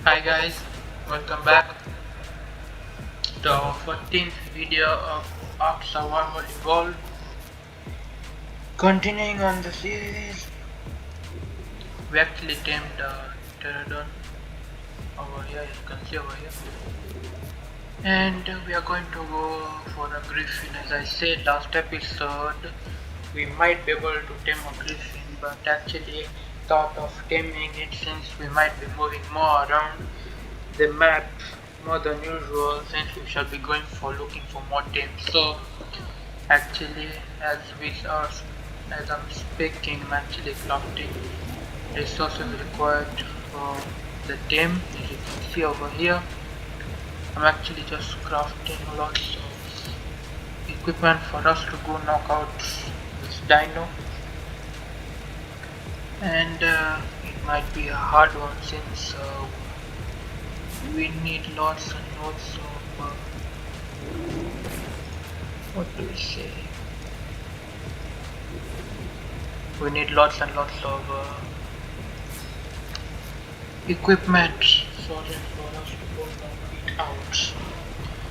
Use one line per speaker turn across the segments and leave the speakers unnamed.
Hi guys, welcome back to our 14th video of Ark Survival Evolved. Continuing on the series, we actually tamed Pterodon over here, you can see over here. And we are going to go for a Griffin. As I said last episode, we might be able to tame a Griffin, but actually thought of taming it since we might be moving more around the map more than usual since we shall be going for looking for more teams. So actually as I'm speaking, I'm actually crafting resources required for the team. As you can see over here, I'm actually just crafting lots of equipment for us to go knock out this dino, and it might be a hard one since we need lots and lots of what do we say? We need lots and lots of equipment for us to go knock it out.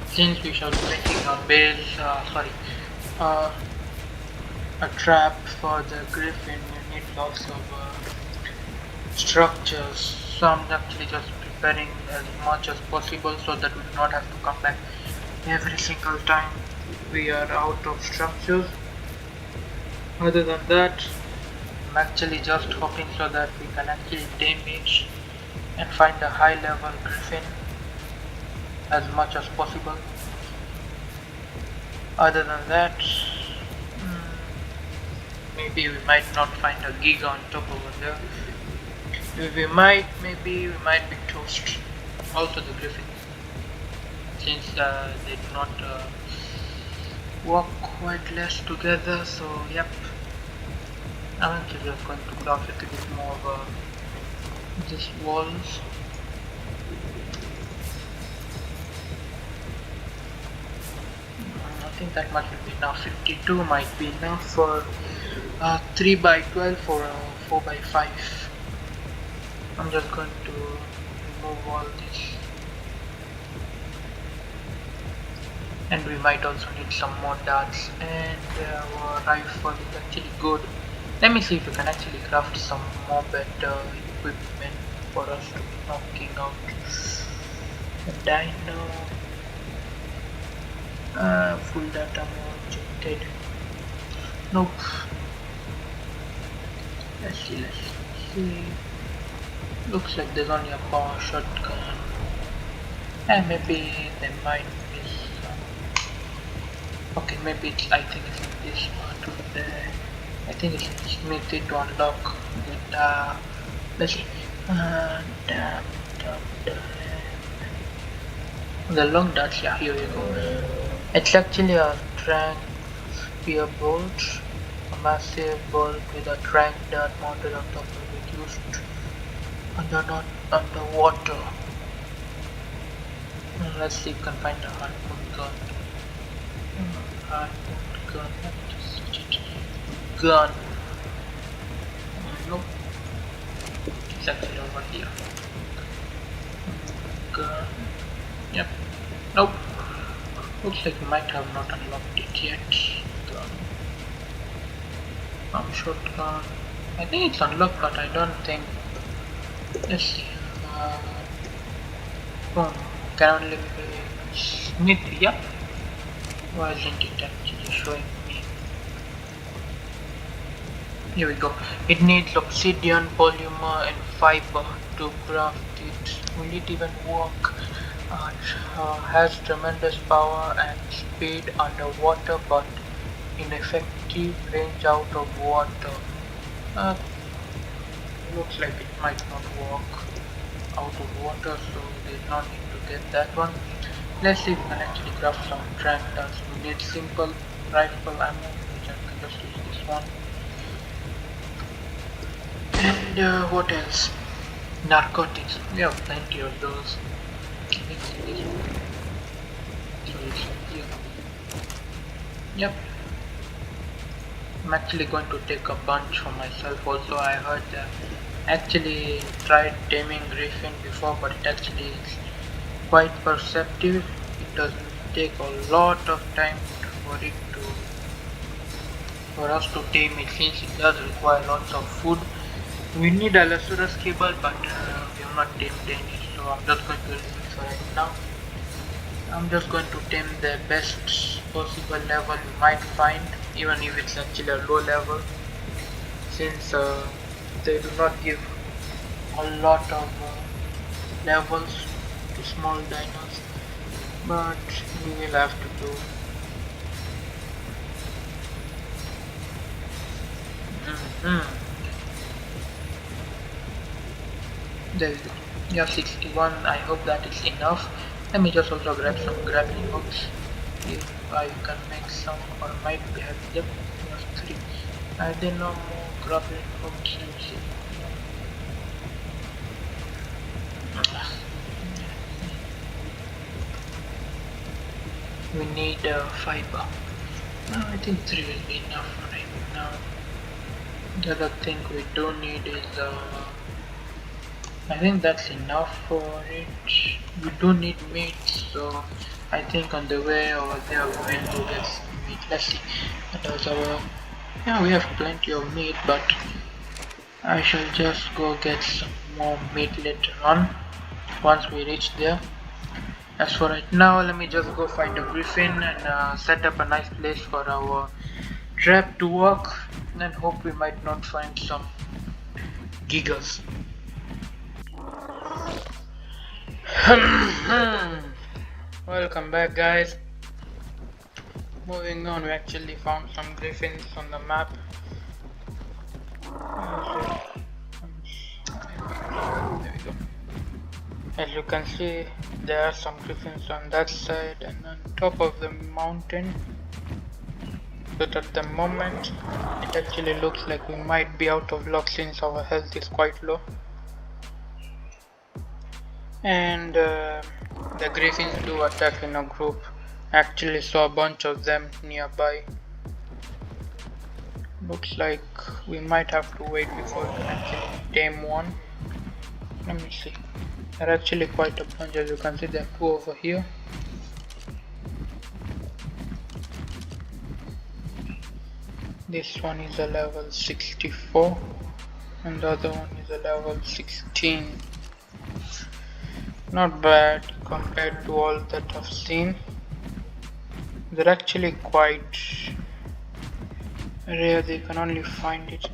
Since we shall be making a base, a trap for the griffin, we need lots of structures. So I'm actually just preparing as much as possible so that we do not have to come back every single time we are out of structures. Other than that, I'm actually just hoping so that we can actually tame it and find a high level griffin as much as possible. Other than that, maybe we might not find a giga on top over there. Maybe we might be toast. Also the griffins, since they do not work quite less together. So yep, I'm actually just going to craft a little bit more of these walls. I think that much will be enough. 52 might be enough for 3 by 12 or 4 by 5. I'm just going to remove all this, and we might also need some more darts, and our rifle is actually good. Let me see if we can actually craft some more better equipment for us to be knocking out the dino. Full data mode rejected. Nope. Let's see. Looks like there's only a power shotgun. And maybe there might be some. Okay, maybe I think it's in this part over there. I think it's in Smithy to unlock the let's see. Damn. The long darts, yeah, here we go. It's actually a trank spear bolt, a massive bolt with a trank dart mounted on top of it, used underwater. Let's see if we can find a harpoon gun. Harpoon gun, what is it? Gun. Nope. It's actually over here. Gun. Yep. Nope. Looks like we might have not unlocked it yet. Gun. Shotgun. I think it's unlocked, but I don't think. Let's see. Can only be Smith. Yep. Why isn't it actually showing me? Here we go. It needs obsidian, polymer, and fiber to craft it. Will it even work? Has tremendous power and speed underwater, but ineffective range out of water. Looks like it might not work out of water, so there's no need to get that one. Let's see if we can actually craft some trank darts. We need simple rifle ammo, which I can just use this one. And what else? Narcotics. We have plenty of those. Yep. I'm actually going to take a bunch for myself also. I heard that Actually tried taming Griffin before, but it actually is quite perceptive. It doesn't take a lot of time for us to tame it, since it does require lots of food. We need Allosaurus cable, but we have not tamed any, so I'm just going to leave it for right now. I'm just going to tame the best possible level we might find, even if it's actually a low level, since they do not give a lot of levels to small dinos, but we will have to do. There we go. You have 61. I hope that is enough. Let me just also grab some grappling hooks. If I can make some, or might be having them. We have 3. Are there no more grappling hooks? Let me see. We need fiber. I think 3 will be enough right now. The other thing we do need is I think that's enough for it. We do need meat, so I think on the way over there we will go get some meat. Let's see. That was our. Yeah, we have plenty of meat, but I shall just go get some more meat later on once we reach there. As for right now, let me just go find a griffin and set up a nice place for our trap to work, and hope we might not find some gigas. Welcome back, guys. Moving on, we actually found some griffins on the map. There we go. As you can see, there are some griffins on that side and on top of the mountain. But at the moment, it actually looks like we might be out of luck since our health is quite low. And the griffins do attack in a group. Actually saw a bunch of them nearby. Looks like we might have to wait before we can actually tame one. Let me see. There are actually quite a bunch. As you can see, there are 2 over here. This one is a level 64 and the other one is a level 16. Not bad compared to all that I've seen. They're actually quite rare. They can only find it.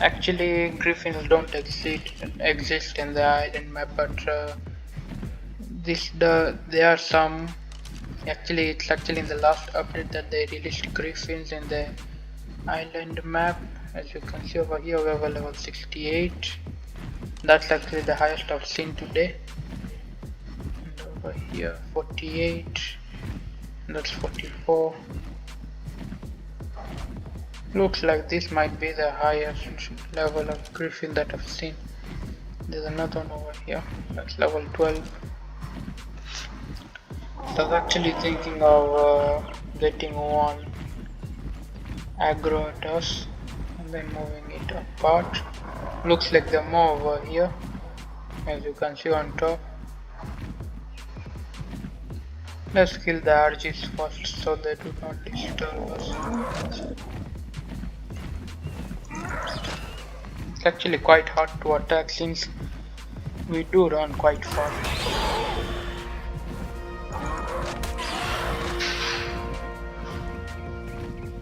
Actually, griffins don't exist in the island map, but there are some. Actually, it's actually in the last update that they released griffins in the island map. As you can see over here, we have a level 68. That's actually the highest I've seen today. And over here, 48. And that's 44. Looks like this might be the highest level of griffin that I've seen. There's another one over here, that's level 12. So I was actually thinking of getting one aggro at us and then moving it apart. Looks like they're more over here, as you can see on top. Let's kill the RGs first so they do not disturb us. It's actually quite hard to attack since we do run quite fast.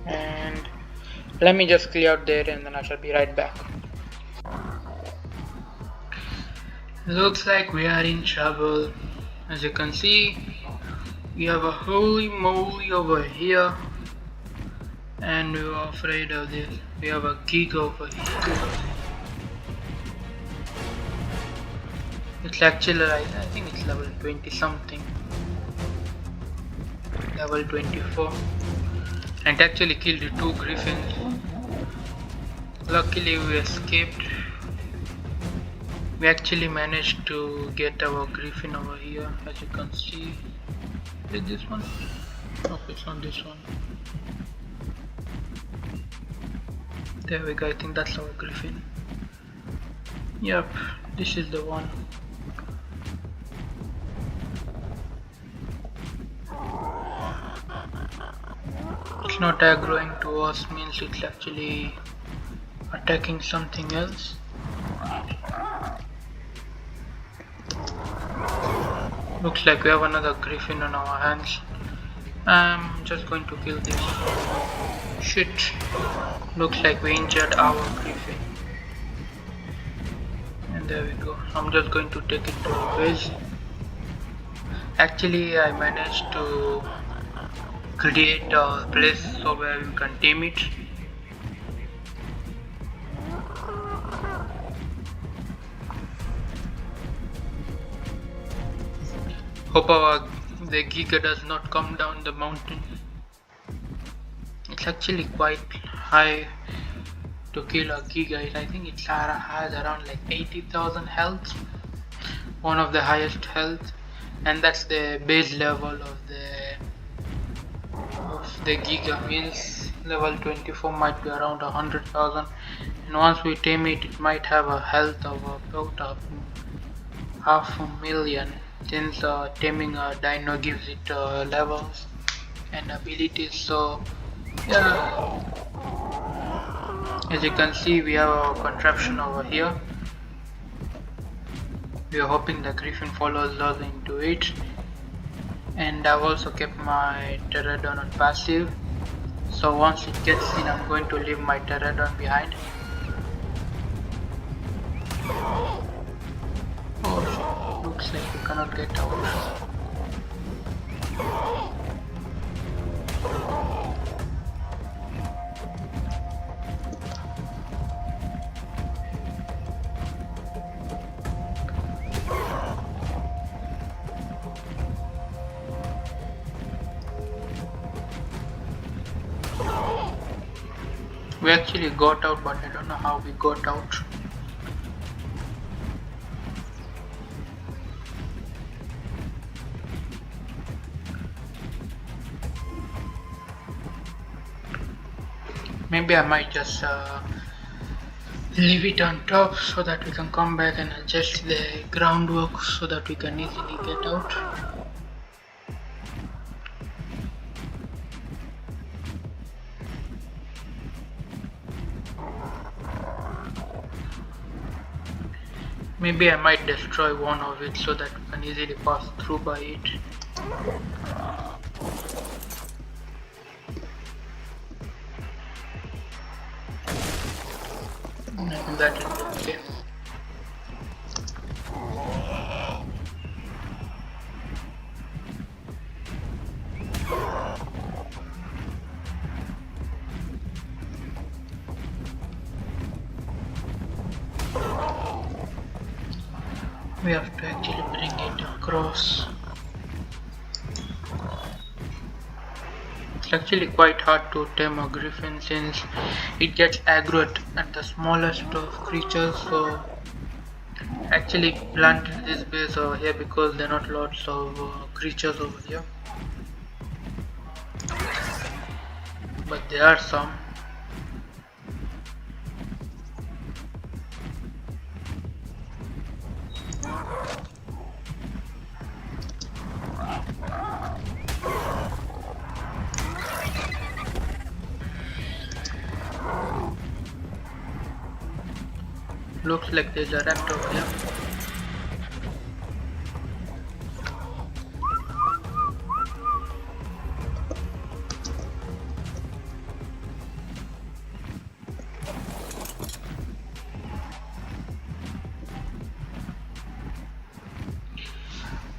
And let me just clear out there and then I shall be right back. Looks like we are in trouble. As you can see, we have a holy moly over here. And we were afraid of this. We have a gig over here. It's actually, I think it's level 20 something. Level 24. And it actually killed 2 griffins. Luckily we escaped. We actually managed to get our griffin over here, as you can see. Is this one? Okay, it's on this one. There we go, I think that's our griffin. Yep, this is the one. It's not aggroing to us, means it's actually attacking something else. Looks like we have another griffin on our hands. I'm just going to kill this. Shit. Looks like we injured our griffin. And there we go. I'm just going to take it to the base. Actually, I managed to create a place so where we can tame it. Hope the Giga does not come down the mountain. It's actually quite high to kill a Giga. I think it has around like 80,000 health. One of the highest health, and that's the base level of the Giga. Means level 24 might be around 100,000, and once we tame it, it might have a health of about 500,000. Since taming a dino gives it levels and abilities, so yeah, as you can see we have a contraption over here. We are hoping the griffin follows us into it, and I've also kept my pterodon on passive, so once it gets in I'm going to leave my pterodon behind. Oh shit, looks like we cannot get out. We actually got out, but I don't know how we got out. Maybe I might just leave it on top so that we can come back and adjust the groundwork so that we can easily get out. Maybe I might destroy one of it so that we can easily pass through by it. And that is okay. We have to actually bring it across. It's actually quite hard to tame a griffin since it gets aggroed at the smallest of creatures, so actually planted this base over here because there are not lots of creatures over here, but there are some. Looks like there's a rat over here.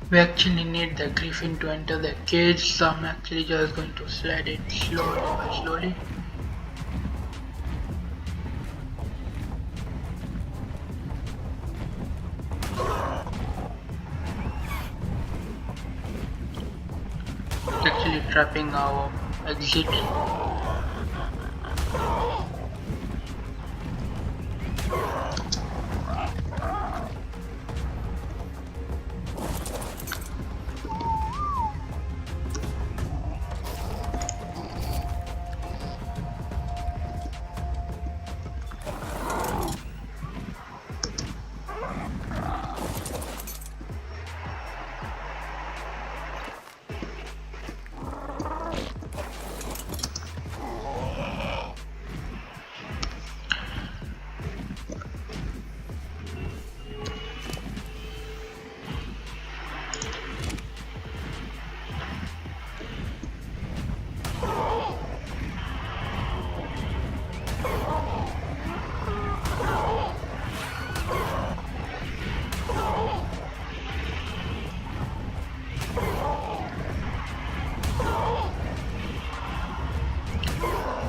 We actually need the griffin to enter the cage, so I'm actually just going to slide it slowly by slowly. Actually trapping our exit.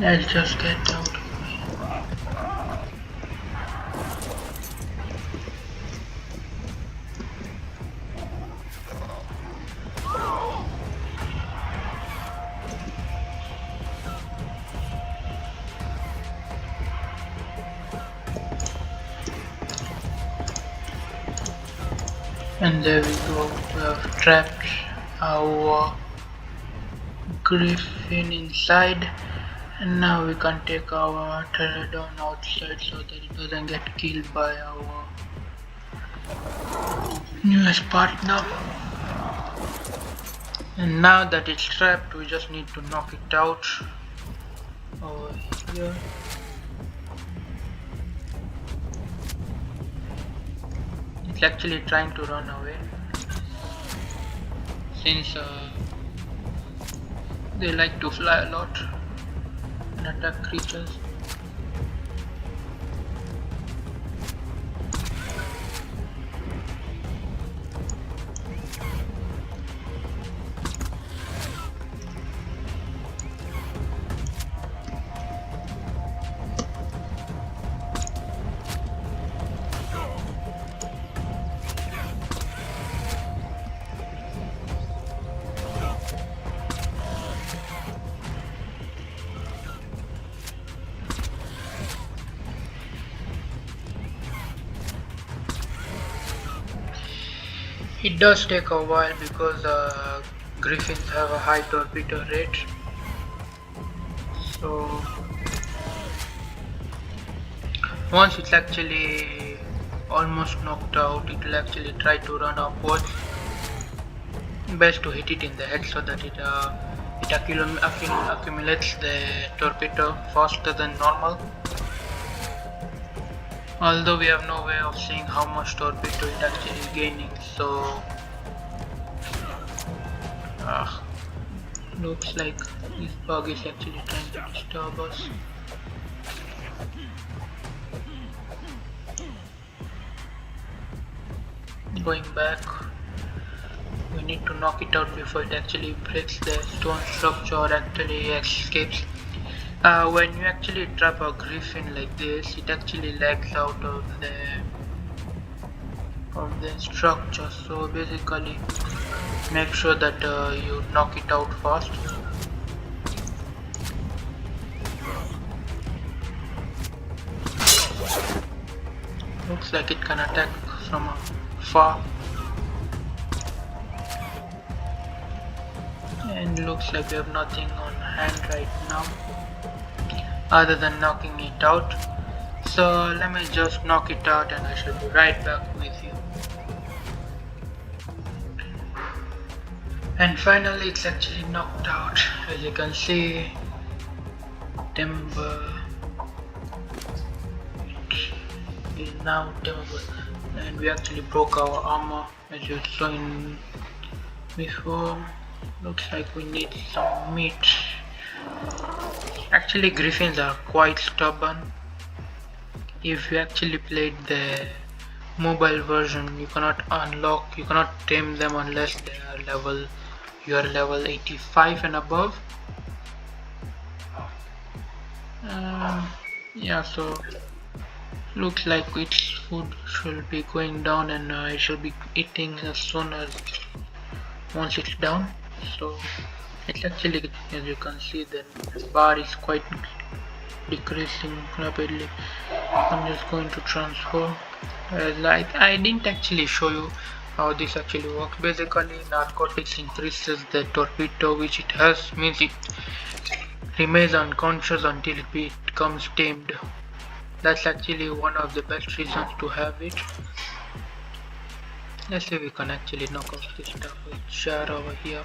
Let's just get out. And there we go, we have trapped our griffin inside, and now we can take our pterodon outside so that it doesn't get killed by our newest partner. And now that it's trapped, we just need to knock it out over here. It's actually trying to run away since they like to fly a lot and attack creatures. It does take a while because griffins have a high torpedo rate, so once it's actually almost knocked out, it will actually try to run upwards. Best to hit it in the head so that it accumulates the torpedo faster than normal. Although we have no way of seeing how much torpedo it actually is gaining, so looks like this bug is actually trying to disturb us. Going back, we need to knock it out before it actually breaks the stone structure or actually escapes. When you actually trap a griffin like this, it actually lags out of the structure, so basically make sure that you knock it out fast. Looks like it can attack from far, and looks like we have nothing on hand right now other than knocking it out. So let me just knock it out and I shall be right back with you. And finally it's actually knocked out. As you can see, timber is now tameable, and we actually broke our armor as you saw in before. Looks like we need some meat. Actually griffins are quite stubborn. If you actually played the mobile version, you cannot tame them unless you are level 85 and above. Yeah, so looks like its food should be going down, and I shall be eating as soon as once it's down. So it's actually, as you can see, the bar is quite decreasing rapidly. I'm just going to transfer. Like I didn't actually show you how this actually works. Basically narcotics increases the torpedo which it has, means it remains unconscious until it becomes tamed. That's actually one of the best reasons to have it. Let's see if we can actually knock off this stuff with share over here.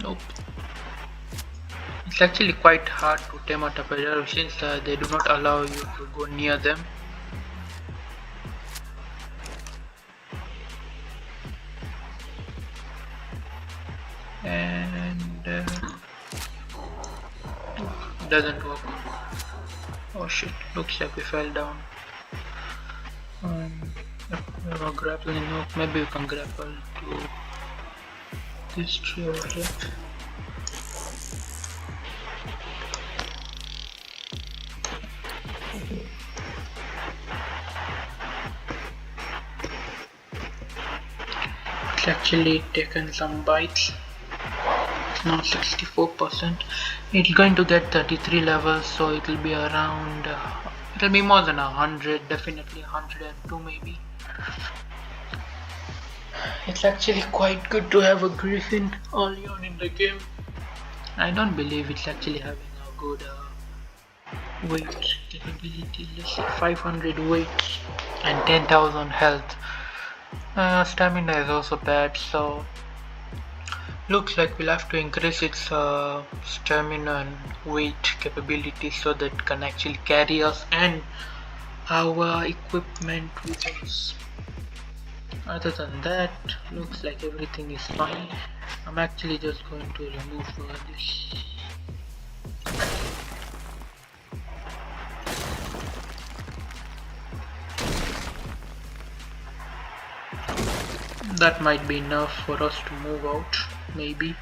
Nope. It's actually quite hard to tame a tapir since they do not allow you to go near them. And doesn't work. Oh shit, looks like we fell down. We have a grappling hook, maybe we can grapple to this tree over here. It's actually taken some bites. It's now 64%. It's going to get 33 levels, so it will be around it'll be more than 100, definitely 102 maybe. It's actually quite good to have a griffin early on in the game. I don't believe it's actually having a good weight capability. Let's say 500 weight and 10,000 health. Stamina is also bad, so looks like we'll have to increase its stamina and weight capability so that it can actually carry us and our equipment with us. Other than that, looks like everything is fine. I'm actually just going to remove this. That might be enough for us to move out, maybe.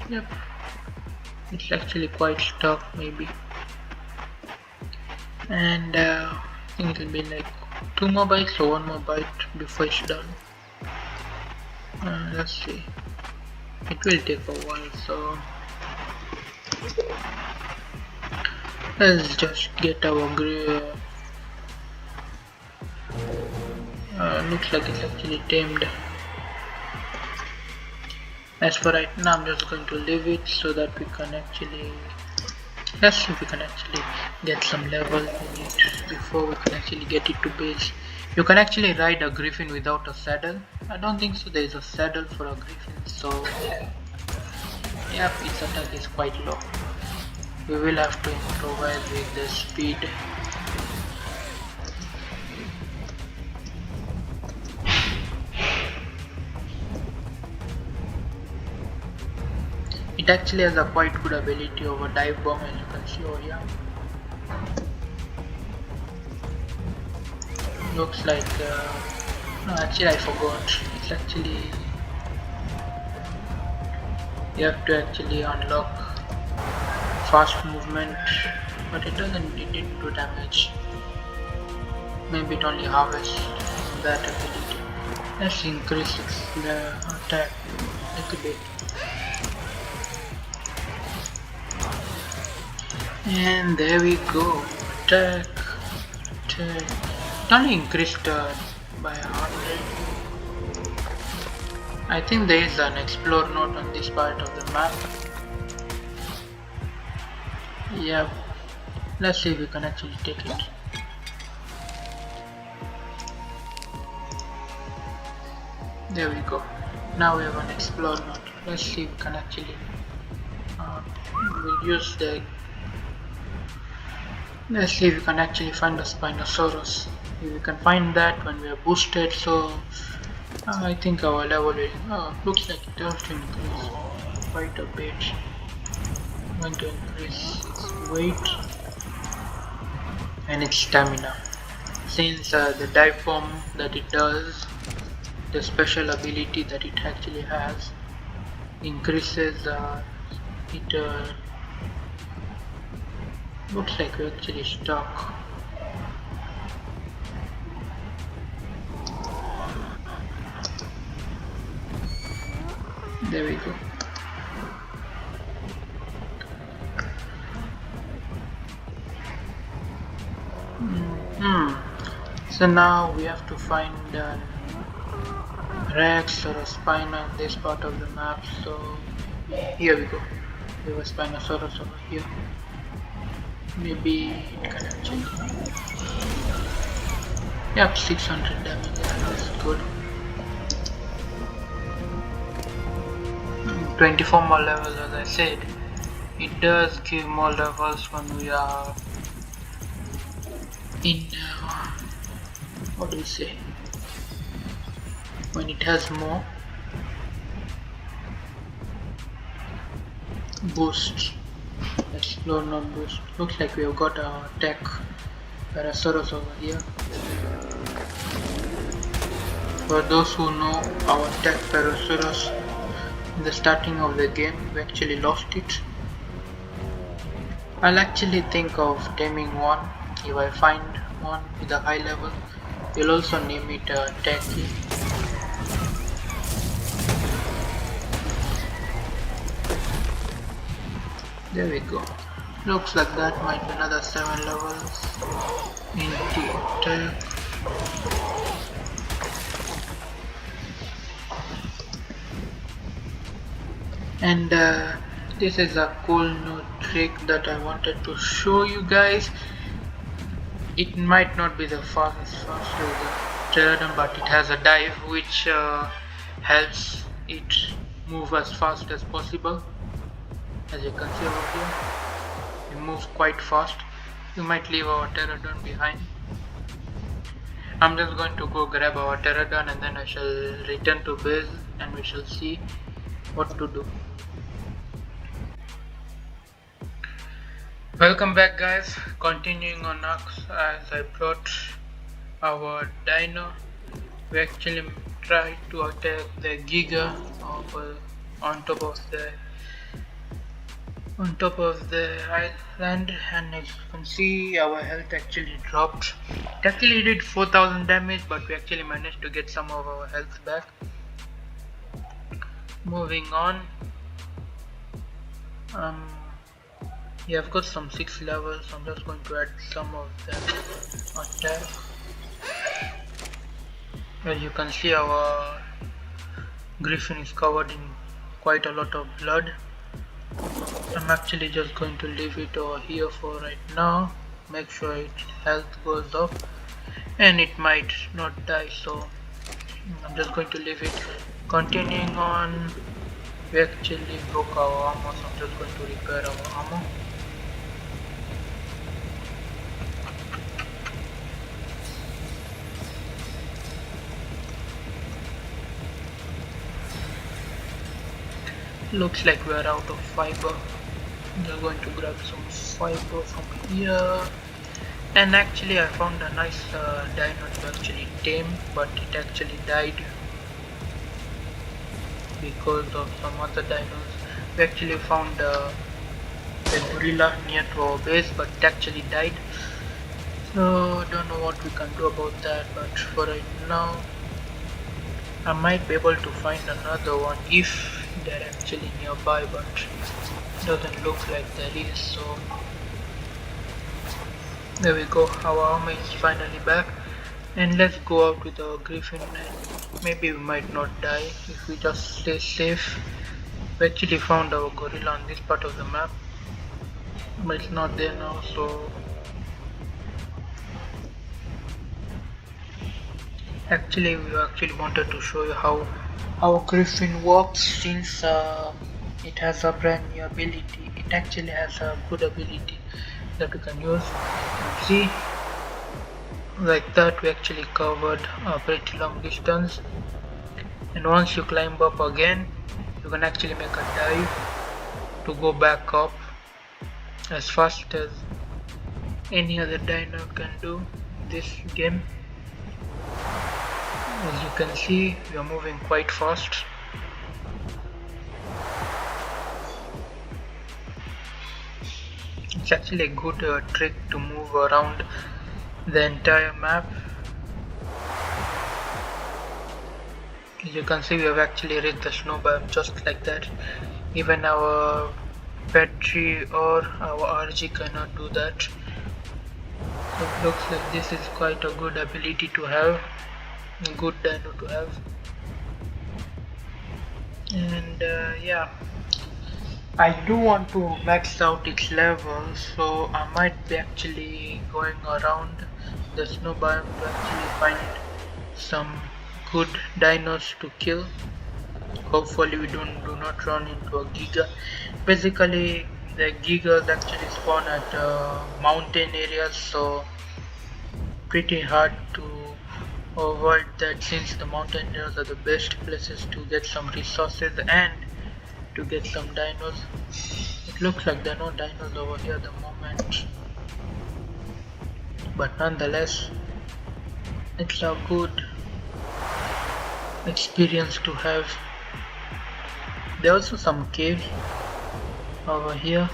Yep, it's actually quite stuck, maybe. And I think it'll be like 2 more bites or 1 more bite before it's done. Let's see. It will take a while, so let's just get our looks like it's actually tamed. As for right now, I'm just going to leave it so that we can actually, let's see if we can actually get some level in it before we can actually get it to base. You can actually ride a griffin without a saddle. I don't think so there is a saddle for a griffin, so yeah, its attack is quite low. We will have to improvise with the speed. It actually has a quite good ability over dive bomb, as you can see over here. Looks like no, actually I forgot. It's actually, you have to actually unlock fast movement, but it didn't do damage. Maybe it only harvests that ability. Let's increase the attack a little bit. And there we go. Attack. It only increased by 100. I think there is an explore note on this part of the map. Yeah, let's see if we can actually take it. There we go. Now we have an explore note. Let's see if we can actually we'll use the, let's see if we can actually find a Spinosaurus. If we can find that when we are boosted, so I think our level will, looks like it has to increase quite a bit. I'm going to increase its weight and its stamina. Since the dive bomb that it does, the special ability that it actually has, increases it looks like we're actually stuck. There we go. So now we have to find Rex or a Spino in this part of the map. So here we go. We have a Spinosaurus over here. Maybe it can actually, yep, 600 damage. That's good. 24 more levels, as I said. It does give more levels when we are in what do we say, when it has more boost. Explore, not boost. Looks like we have got a tech Parasaurus over here. For those who know our Tachypterosaurus, in the starting of the game we actually lost it. I'll actually think of taming one. If I find one with a high level, we'll also name it Tacky. There we go. Looks like that might be another 7 levels into attack. And this is a cool new trick that I wanted to show you guys. It might not be the fastest as the Pteranodon, but it has a dive which helps it move as fast as possible. As you can see over here, it moves quite fast. We might leave our Pteranodon behind. I'm just going to go grab our Pteranodon and then I shall return to base and we shall see what to do. Welcome back guys, continuing on Ox. As I brought our dino, we actually tried to attack the Giga on top of the island, and as you can see our health actually dropped. It actually did 4000 damage, but we actually managed to get some of our health back. Moving on, yeah, I've got some 6 levels, so I'm just going to add some of them attack. As you can see our Griffin is covered in quite a lot of blood. I'm actually just going to leave it over here for right now, make sure its health goes up, and it might not die, so I'm just going to leave it. Continuing on, we actually broke our armor, so I'm just going to repair our armor. Looks like we are out of fiber. I'm just going to grab some fiber from here. And actually I found a nice dino to actually tame, but it actually died because of some other dinos. We actually found a gorilla near to our base, but it actually died. So don't know what we can do about that, but for right now I might be able to find another one if they're actually nearby, but doesn't look like there is. So there we go, our armor is finally back, and let's go out with our Griffin and maybe we might not die if we just stay safe. We actually found our gorilla on this part of the map, but it's not there now, so actually we actually wanted to show you how our Griffin works, since it has a brand new ability. It actually has a good ability that we can use. You see, like that we actually covered a pretty long distance, and once you climb up again you can actually make a dive to go back up as fast as any other dino can do in this game. As you can see, we are moving quite fast. It's actually a good trick to move around the entire map. As you can see, we have actually reached the snow biome just like that. Even our battery or our RG cannot do that. It looks like this is quite a good ability to have, a good dino to have. And yeah, I do want to max out its level, so I might be actually going around the snow biome to actually find some good dinos to kill. Hopefully we do not run into a Giga. Basically the Gigas actually spawn at mountain areas, so pretty hard to avoid that, since the mountain areas are the best places to get some resources and to get some dinos. It looks like there are no dinos over here at the moment, but nonetheless it's a good experience to have. There are also some caves over here.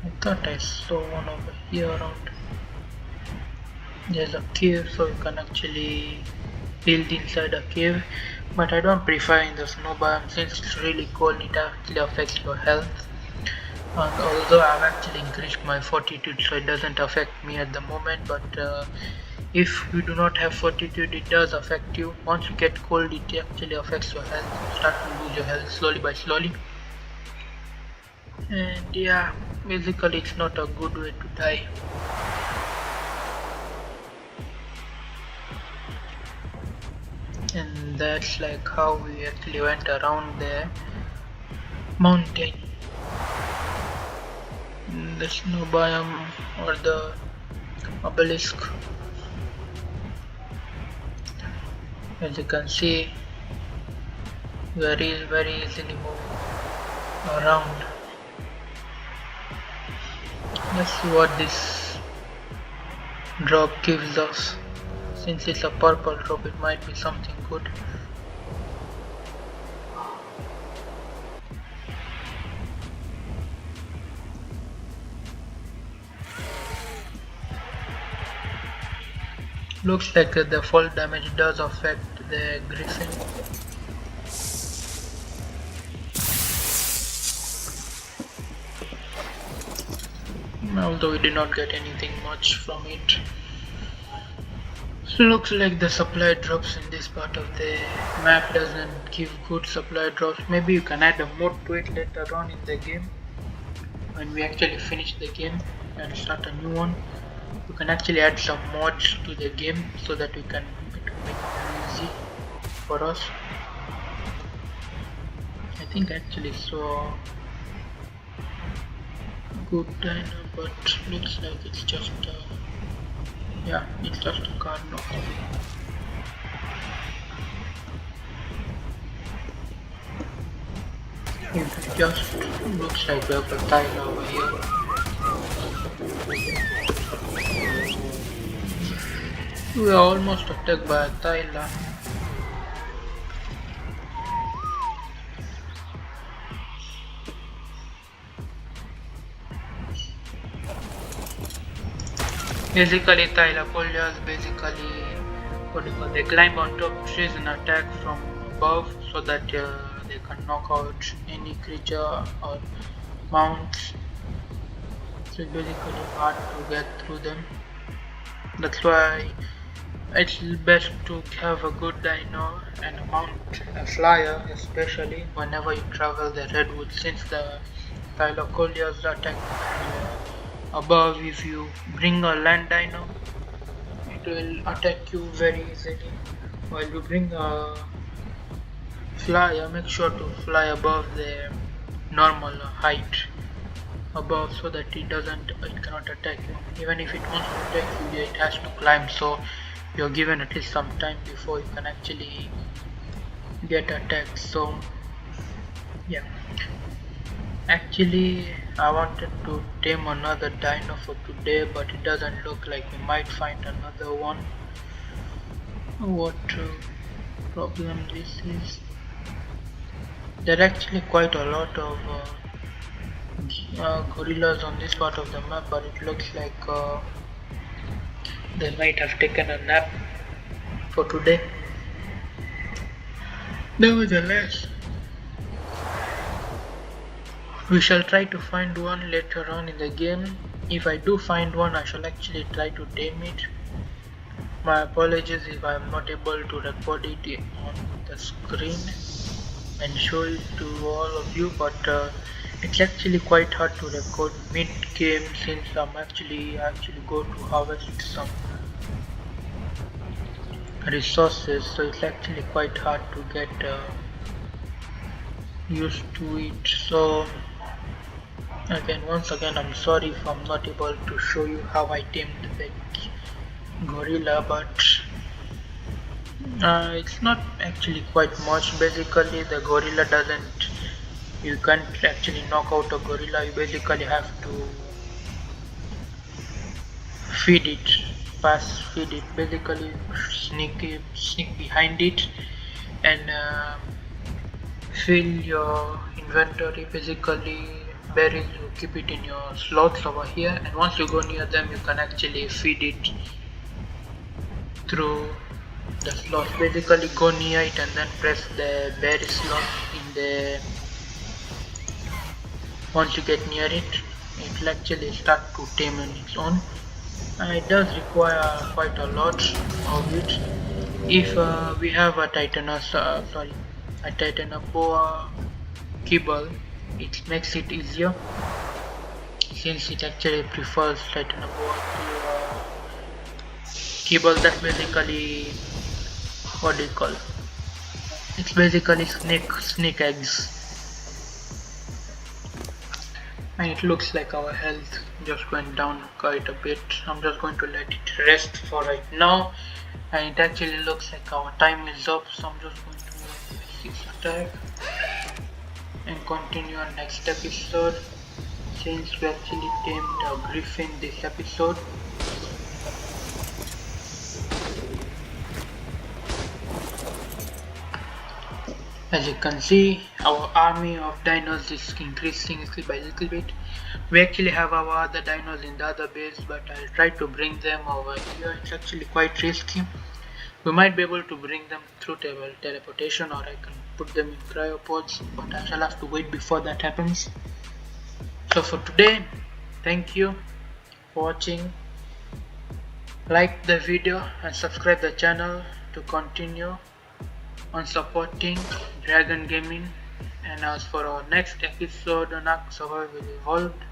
I thought I saw one over here around. There's a cave, so you can actually build inside a cave. But I don't prefer in the snow biome since it's really cold. It actually affects your health. And although I've actually increased my fortitude, so it doesn't affect me at the moment. But if you do not have fortitude, it does affect you. Once you get cold, it actually affects your health. You start to lose your health slowly by slowly. And yeah, basically it's not a good way to die. And that's like how we actually went around the mountain, the snow biome or the obelisk. As you can see, very easily move around. Let's see what this drop gives us. Since it's a purple drop, it might be something good. Looks like the fall damage does affect the griffin. Although we did not get anything much from it. So looks like the supply drops in this part of the map doesn't give good supply drops. Maybe you can add a mod to it later on in the game. When we actually finish the game and start a new one, you can actually add some mods to the game so that we can make it easy for us. I think I actually saw good dino, but looks like it's just yeah, it's just a card now. It just looks like we have a tile over here. We are almost attacked by a tile. Basically, Thylacoleas basically what do you call, they climb on top trees and attack from above so that they can knock out any creature or mounts. So it's basically hard to get through them. That's why it's best to have a good dino and mount a flyer, especially whenever you travel the redwoods, since the Thylacoleas attack above. If you bring a land dino, it will attack you very easily. While you bring a flyer, make sure to fly above the normal height above so that it cannot attack you. Even if it wants to attack you, it has to climb, so you're given at least some time before you can actually get attacked. So yeah, actually I wanted to tame another dino for today, but it doesn't look like we might find another one. What problem this is. There are actually quite a lot of gorillas on this part of the map, but it looks like they might have taken a nap for today. Nevertheless, we shall try to find one later on in the game. If I do find one, I shall actually try to tame it. My apologies if I am not able to record it on the screen and show it to all of you, but it's actually quite hard to record mid-game since I actually go to harvest some resources, so it's actually quite hard to get used to it. So once again I'm sorry if I'm not able to show you how I tamed the gorilla, but it's not actually quite much. Basically the gorilla you can't actually knock out a gorilla. You basically have to feed it feed it, basically sneak behind it and fill your inventory. Basically berries, you keep it in your slots over here, and once you go near them you can actually feed it through the slots. Basically go near it and then press the berry slot in the, once you get near it, it will actually start to tame on its own. It does require quite a lot of it. If we have a Titanoboa kibble, it makes it easier since it actually prefers Titanoboa to kibble. That's basically, what do you call? It's basically snake eggs. And it looks like our health just went down quite a bit. I'm just going to let it rest for right now, and it actually looks like our time is up, so I'm just going to make a 6 attack and continue our next episode, since we actually tamed a griffin this episode. As you can see, our army of dinos is increasing little by little bit. We actually have our other dinos in the other base, but I'll try to bring them over here. It's actually quite risky. We might be able to bring them through teleportation, or I can put them in cryopods, but I shall have to wait before that happens. So for today, thank you for watching. Like the video and subscribe the channel to continue on supporting Dragon Gaming. And as for our next episode on Ark Survival Evolved,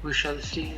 we shall see